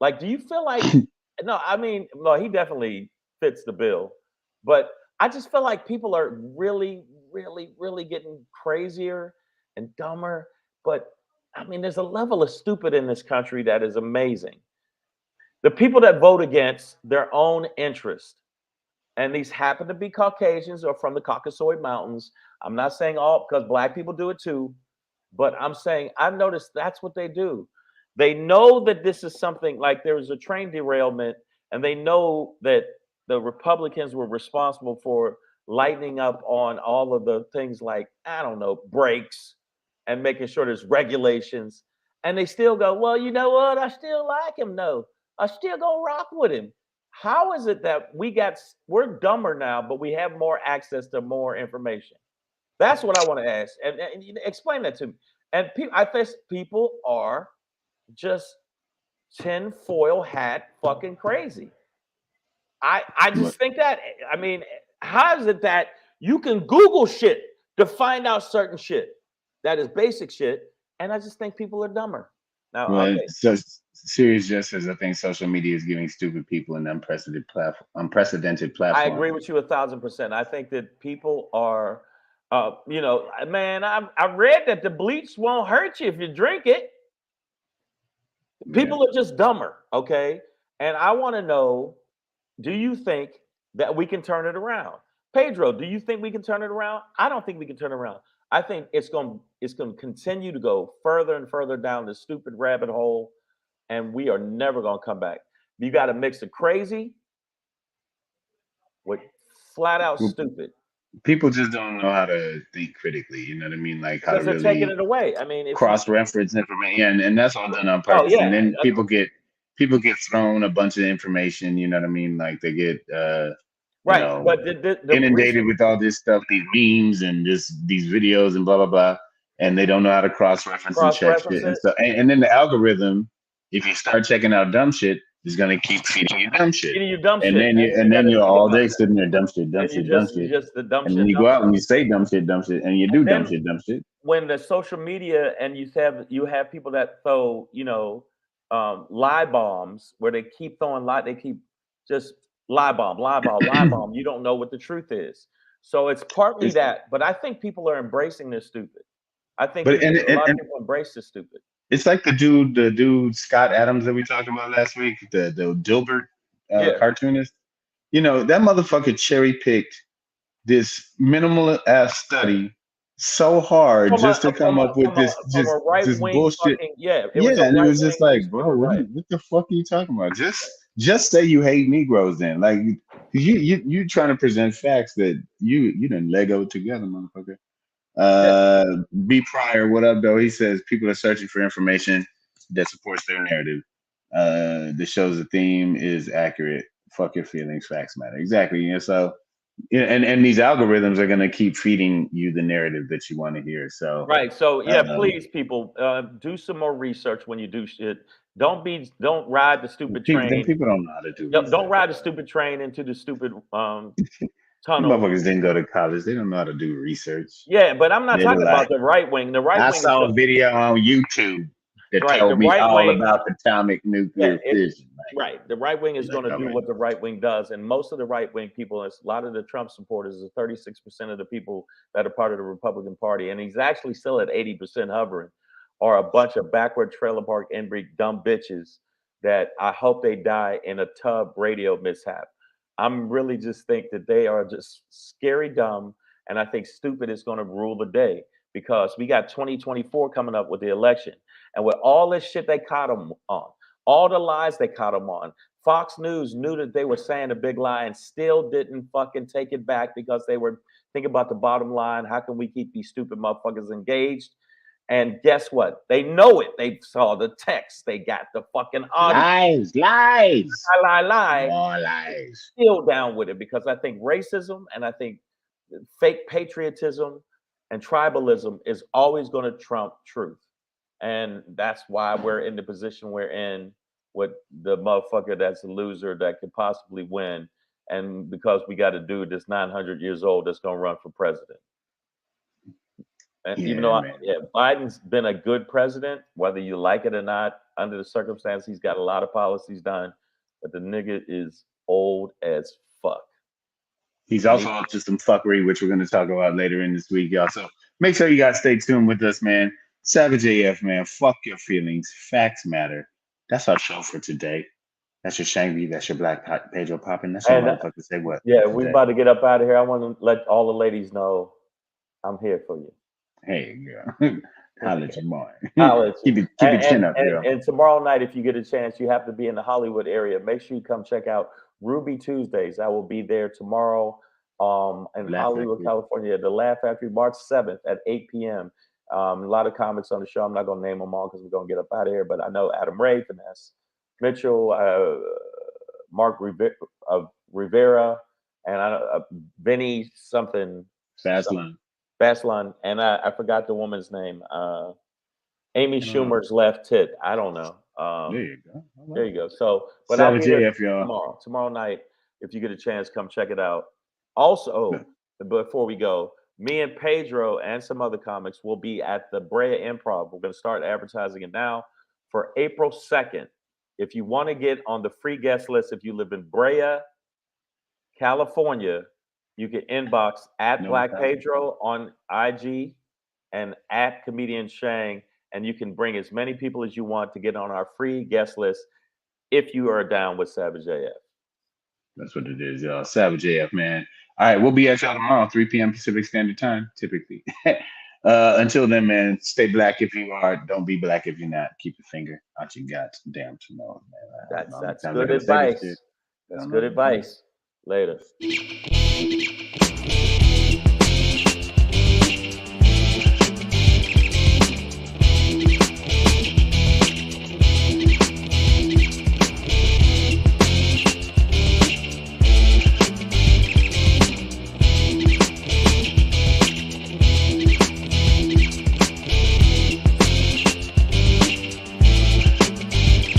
Like, do you feel like, no, he definitely fits the bill. But I just feel like people are really, really, really getting crazier and dumber. But I mean, there's a level of stupid in this country that is amazing. The people that vote against their own interest, and these happen to be Caucasians or from the Caucasoid Mountains. I'm not saying all, because Black people do it too, but I'm saying I've noticed that's what they do. They know that this is something like there was a train derailment, and they know that the Republicans were responsible for lightening up on all of the things like, I don't know, brakes and making sure there's regulations. And they still go, well, you know what? I still like him. No, I still gonna rock with him. How is it that we're dumber now, but we have more access to more information? That's what I want to ask. And explain that to me. And I think people are just tinfoil hat fucking crazy. I just think that, I mean, how is it that you can Google shit to find out certain shit that is basic shit? And I just think people are dumber. Now, well, okay. Serious just says, I think social media is giving stupid people an unprecedented I platform. agree with you 1,000%. I think that people are, man, I read that the bleach won't hurt you if you drink it. People are just dumber, okay? And I want to know, do you think that we can turn it around? Pedro, do you think we can turn it around? I don't think we can turn it around. I think it's going to continue to go further and further down this stupid rabbit hole, and we are never going to come back. You got to mix the crazy with flat out stupid. People just don't know how to think critically. You know what I mean? Like how to Because they're taking really it away. I mean, cross-reference information, and that's all done on purpose. And then people get thrown a bunch of information. You know what I mean? Like they get right. But the inundated with all this stuff, these memes and these videos and blah blah blah, and they don't know how to cross-reference and check shit and stuff. And then the algorithm, if you start checking out dumb shit, is gonna keep feeding you dumb shit. And then you're all day sitting there dumb shit. Just the dumb and shit. then you go out and you say dumb shit, and you do dumb shit. When the social media and you have people that throw, lie bombs where they keep throwing they keep just lie bomb. You don't know what the truth is. So it's partly that, but I think people are embracing this stupid. I think a lot of people embrace this stupid. It's like the dude Scott Adams that we talked about last week, the Dilbert cartoonist. You know, that motherfucker cherry picked this minimal ass study so hard just to come up with this bullshit. And it was just like, bro, what the fuck are you talking about? Just say you hate Negroes then. Like you trying to present facts that you done Lego together, motherfucker. B Pryor, what up though? He says people are searching for information that supports their narrative. That shows the theme is accurate. Fuck your feelings, facts matter. Exactly. And so and these algorithms are gonna keep feeding you the narrative that you want to hear. So right. So please, people, do some more research when you do shit. Don't ride the stupid train. People don't know how to do. Don't ride the stupid train into the stupid tunnel. Motherfuckers didn't go to college. They don't know how to do research. Yeah, but I'm not talking about the right wing. The right wing. I saw a video on YouTube that told me all about atomic nuclear fission. Right. The right wing is going to do what the right wing does. And most of the right wing people, a lot of the Trump supporters, is 36% of the people that are part of the Republican Party. And he's actually still at 80% hovering, are a bunch of backward trailer park inbreed dumb bitches that I hope they die in a tub radio mishap. I'm really just think that they are just scary dumb. And I think stupid is going to rule the day because we got 2024 coming up with the election. And with all this shit they caught them on, all the lies they caught them on, Fox News knew that they were saying a big lie and still didn't fucking take it back because they were thinking about the bottom line. How can we keep these stupid motherfuckers engaged? And guess what? They know it. They saw the text. They got the fucking audio. Lies. Lie. More lies. Still down with it because I think racism and I think fake patriotism and tribalism is always going to trump truth. And that's why we're in the position we're in with the motherfucker that's a loser that could possibly win. And because we got a dude that's 900 years old that's going to run for president. And even though Biden's been a good president, whether you like it or not, under the circumstances, he's got a lot of policies done, but the nigga is old as fuck. He's also up to some fuckery, which we're going to talk about later in this week, y'all. So make sure you guys stay tuned with us, man. Savage AF, man. Fuck your feelings. Facts matter. That's our show for today. That's your Shangry. That's your Black Pedro popping. That's your motherfucker. Say what? Yeah, we about to get up out of here. I want to let all the ladies know I'm here for you. Hey, girl. Holla at your boy. Keep your chin up, girl. And tomorrow night, if you get a chance, you have to be in the Hollywood area. Make sure you come check out Ruby Tuesdays. I will be there tomorrow in Hollywood, California, the Laugh Factory, March 7th at 8 p.m. A lot of comics on the show. I'm not going to name them all because we're going to get up out of here. But I know Adam Ray, Finesse Mitchell, Mark Rivera, and Vinny something. Baslan. And I forgot the woman's name. Amy Schumer's left tit. I don't know. There you go. There you go. So, but I'll be there tomorrow night. If you get a chance, come check it out. Also, before we go, me and Pedro and some other comics will be at the Brea Improv. We're going to start advertising it now for April 2nd. if you want to get on the free guest list, if you live in Brea, California, you can inbox at No Black problem. Pedro on IG and at Comedian Shang, and you can bring as many people as you want to get on our free guest list if you are down with Savage AF. That's what it is, y'all. Savage AF, man. All right, we'll be at y'all tomorrow, 3 p.m. Pacific Standard Time, typically. Until then, man, stay black if you are. Don't be black if you're not. Keep your finger out your guts. Damn to know, man. That's Sounds good like a Mercedes advice. shit. That's Sounds good like- advice. Later.